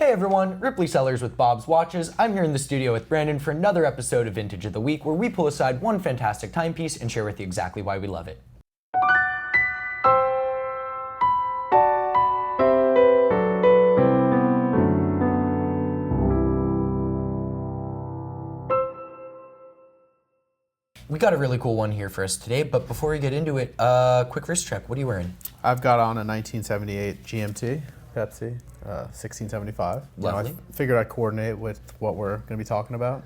Hey everyone, Ripley Sellers with Bob's Watches. I'm here in the studio with Brandon for another episode of Vintage of the Week, where we pull aside one fantastic timepiece and share with you exactly why we love it. We got a really cool one here for us today, but before we get into it, quick wrist check. What are you wearing? I've got on a 1978 GMT Pepsi, 1675. Lovely. I figured I'd coordinate with what we're going to be talking about,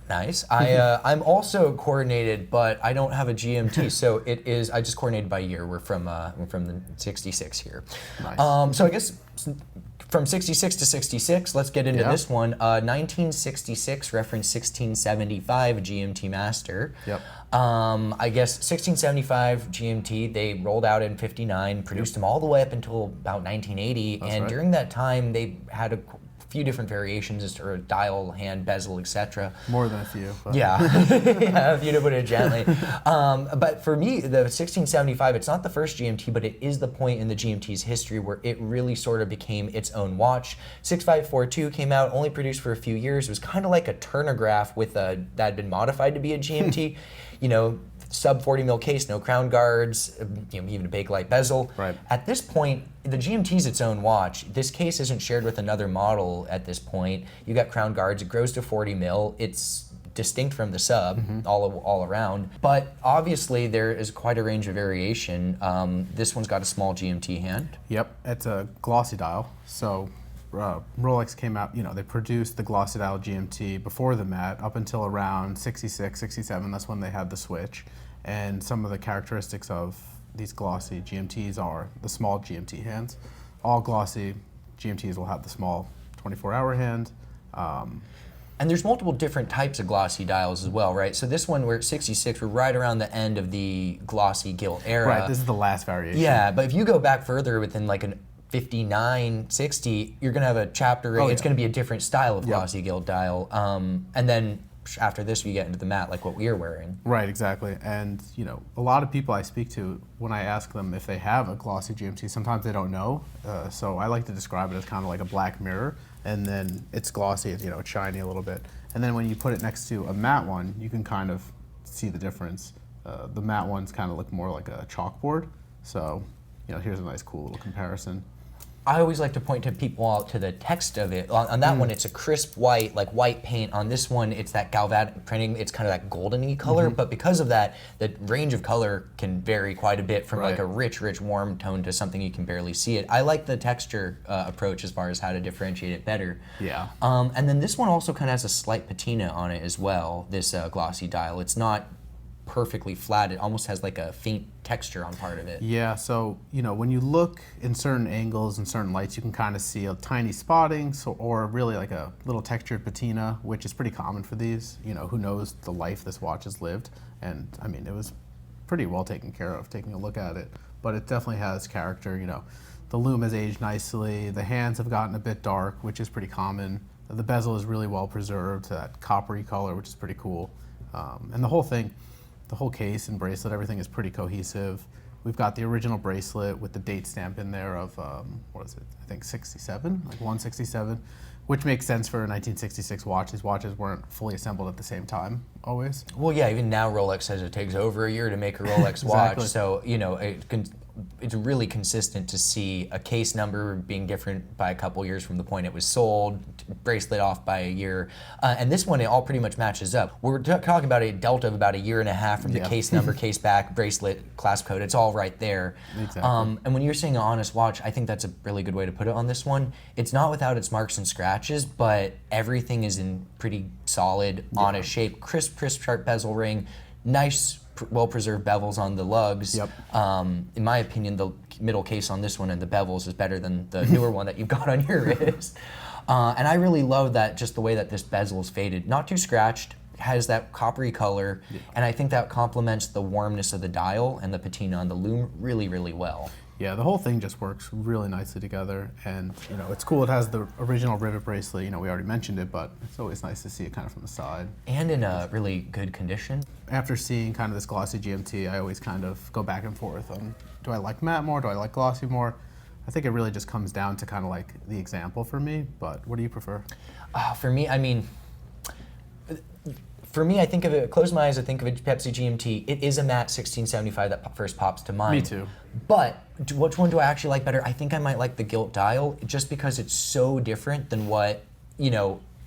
Nice. I'm also coordinated, but I don't have a GMT, so it is. I just coordinated by year. We're from the 66 here. Nice. So I guess from 66 to 66, let's get into this one. 1966 reference 1675 GMT-Master. Yep. I guess 1675 GMT, they rolled out in 59, produced them all the way up until about 1980, That's and right. during that time they had a few different variations as to dial, hand, bezel, etc. More than a few. But. Yeah, yeah, if you to put it gently. But for me, the 1675, it's not the first GMT, but it is the point in the GMT's history where it really sort of became its own watch. 6542 came out, only produced for a few years. It was kind of like a turnograph that had been modified to be a GMT. Sub 40 mil case, no crown guards, even a Bakelite bezel. Right. At this point, the GMT is its own watch. This case isn't shared with another model at this point. You got crown guards, it grows to 40 mil. It's distinct from the sub all around. But obviously there is quite a range of variation. This one's got a small GMT hand. Yep, it's a glossy dial. So Rolex came out, they produced the glossy dial GMT before the matte up until around 66, 67. That's when they had the switch. And some of the characteristics of these glossy GMTs are the small GMT hands. All glossy GMTs will have the small 24-hour hand. And there's multiple different types of glossy dials as well, right? So this one, we're at 66, we're right around the end of the glossy gilt era. Right, this is the last variation. Yeah, but if you go back further within like an 59, 60, you're gonna have a chapter ring. It's gonna be a different style of glossy gilt dial. And then after this, we get into the matte, like what we are wearing. Right, exactly. And a lot of people I speak to, when I ask them if they have a glossy GMT, sometimes they don't know. So I like to describe it as kind of like a black mirror, and then it's glossy, it's shiny a little bit. And then when you put it next to a matte one, you can kind of see the difference. The matte ones kind of look more like a chalkboard. So here's a nice, cool little comparison. I always like to point to people out to the text of it. On that one, it's a crisp white, like white paint. On this one, it's that galvanic printing. It's kind of that goldeny color, but because of that, the range of color can vary quite a bit from like a rich, warm tone to something you can barely see it. I like the texture approach as far as how to differentiate it better. Yeah. And then this one also kind of has a slight patina on it as well, this glossy dial. It's not perfectly flat. It almost has like a faint texture on part of it. Yeah, so when you look in certain angles and certain lights, you can kind of see a tiny spotting, or really like a little textured patina, which is pretty common for these. Who knows the life this watch has lived, and I mean it was pretty well taken care of. Taking a look at it, but it definitely has character. The lume has aged nicely. The hands have gotten a bit dark, which is pretty common. The bezel is really well preserved, that coppery color, which is pretty cool, and the whole thing. The whole case and bracelet, everything is pretty cohesive. We've got the original bracelet with the date stamp in there of, what is it, I think 67, like 167, which makes sense for a 1966 watch. These watches weren't fully assembled at the same time, always. Well, yeah, even now Rolex says it takes over a year to make a Rolex watch, so it's really consistent to see a case number being different by a couple years from the point it was sold, bracelet off by a year, and this one, it all pretty much matches up. We're talking about a delta of about a year and a half from the case number, case back, bracelet, clasp code. It's all right there. Exactly. And when you're saying an honest watch, I think that's a really good way to put it on this one. It's not without its marks and scratches, but everything is in pretty solid, honest shape. Crisp, sharp bezel ring, nice, well-preserved bevels on the lugs. Yep. In my opinion, the middle case on this one and the bevels is better than the newer one that you've got on your wrist. And I really love that, just the way that this bezel is faded. Not too scratched, has that coppery color, and I think that complements the warmness of the dial and the patina on the lume really, really well. Yeah, the whole thing just works really nicely together, and it's cool. It has the original rivet bracelet. We already mentioned it, but it's always nice to see it kind of from the side. And in a really good condition. After seeing kind of this glossy GMT, I always kind of go back and forth on, do I like matte more? Do I like glossy more? I think it really just comes down to kind of like the example for me, but what do you prefer? For me, I mean, I think of it, close my eyes, I think of a Pepsi GMT. It is a matte 1675 that first pops to mind. Me too. But which one do I actually like better? I think I might like the gilt dial just because it's so different than what,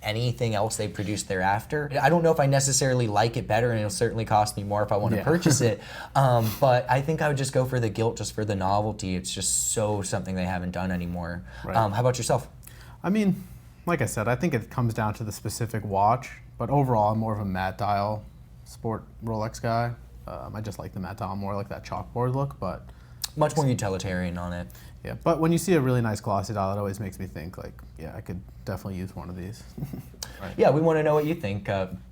anything else they produced thereafter. I don't know if I necessarily like it better, and it'll certainly cost me more if I want to purchase it. But I think I would just go for the gilt just for the novelty. It's just something they haven't done anymore. Right. How about yourself? I mean, like I said, I think it comes down to the specific watch, but overall I'm more of a matte dial sport Rolex guy. I just like the matte dial more, like that chalkboard look, but Much more utilitarian on it. yeah, but when you see a really nice glossy dial, it always makes me think like, yeah, I could definitely use one of these. Right. Yeah, we want to know what you think.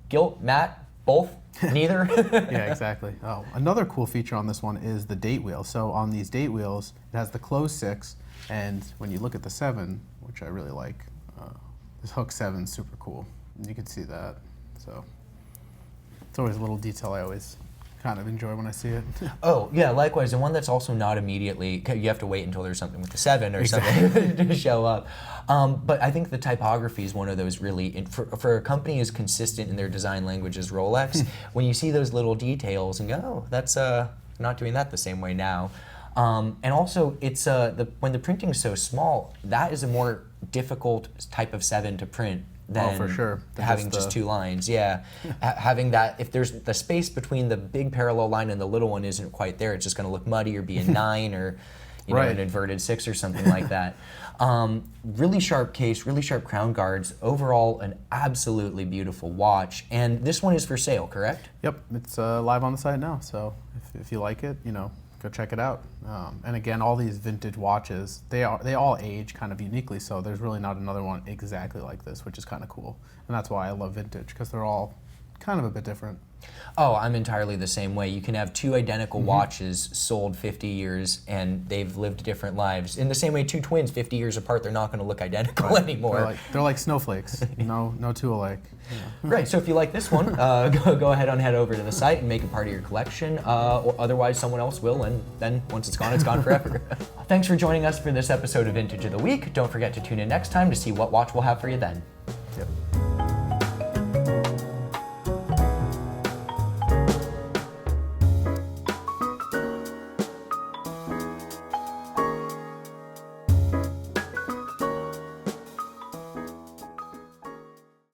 Gilt, matte, both, neither? Yeah, exactly. Oh, another cool feature on this one is the date wheel. So on these date wheels, it has the closed 6, and when you look at the 7, which I really like, this hook 7 is super cool. You can see that. So it's always a little detail I always kind of enjoy when I see it. Oh, yeah, likewise. And one that's also not immediately, you have to wait until there's something with the 7 or something to show up. But I think the typography is one of those really, for a company as consistent in their design language as Rolex, when you see those little details and go, oh, that's not doing that the same way now. And also, it's when the printing is so small, that is a more difficult type of 7 to print than for sure. having just 2 lines. Yeah, having that, if there's the space between the big parallel line and the little one isn't quite there, it's just going to look muddy or be a 9 or an inverted 6 or something like that. Really sharp case, really sharp crown guards. Overall, an absolutely beautiful watch. And this one is for sale, correct? Yep, it's live on the site now. So if you like it, go check it out. And again, all these vintage watches, they all age kind of uniquely, so there's really not another one exactly like this, which is kind of cool. And that's why I love vintage, because they're all kind of a bit different. Oh, I'm entirely the same way. You can have 2 identical watches sold 50 years and they've lived different lives. In the same way, 2 twins 50 years apart, they're not going to look identical anymore. They're like snowflakes. No 2 alike. Right, so if you like this one, go ahead and head over to the site and make it part of your collection, or otherwise someone else will, and then once it's gone forever. Thanks for joining us for this episode of Vintage of the Week. Don't forget to tune in next time to see what watch we'll have for you then.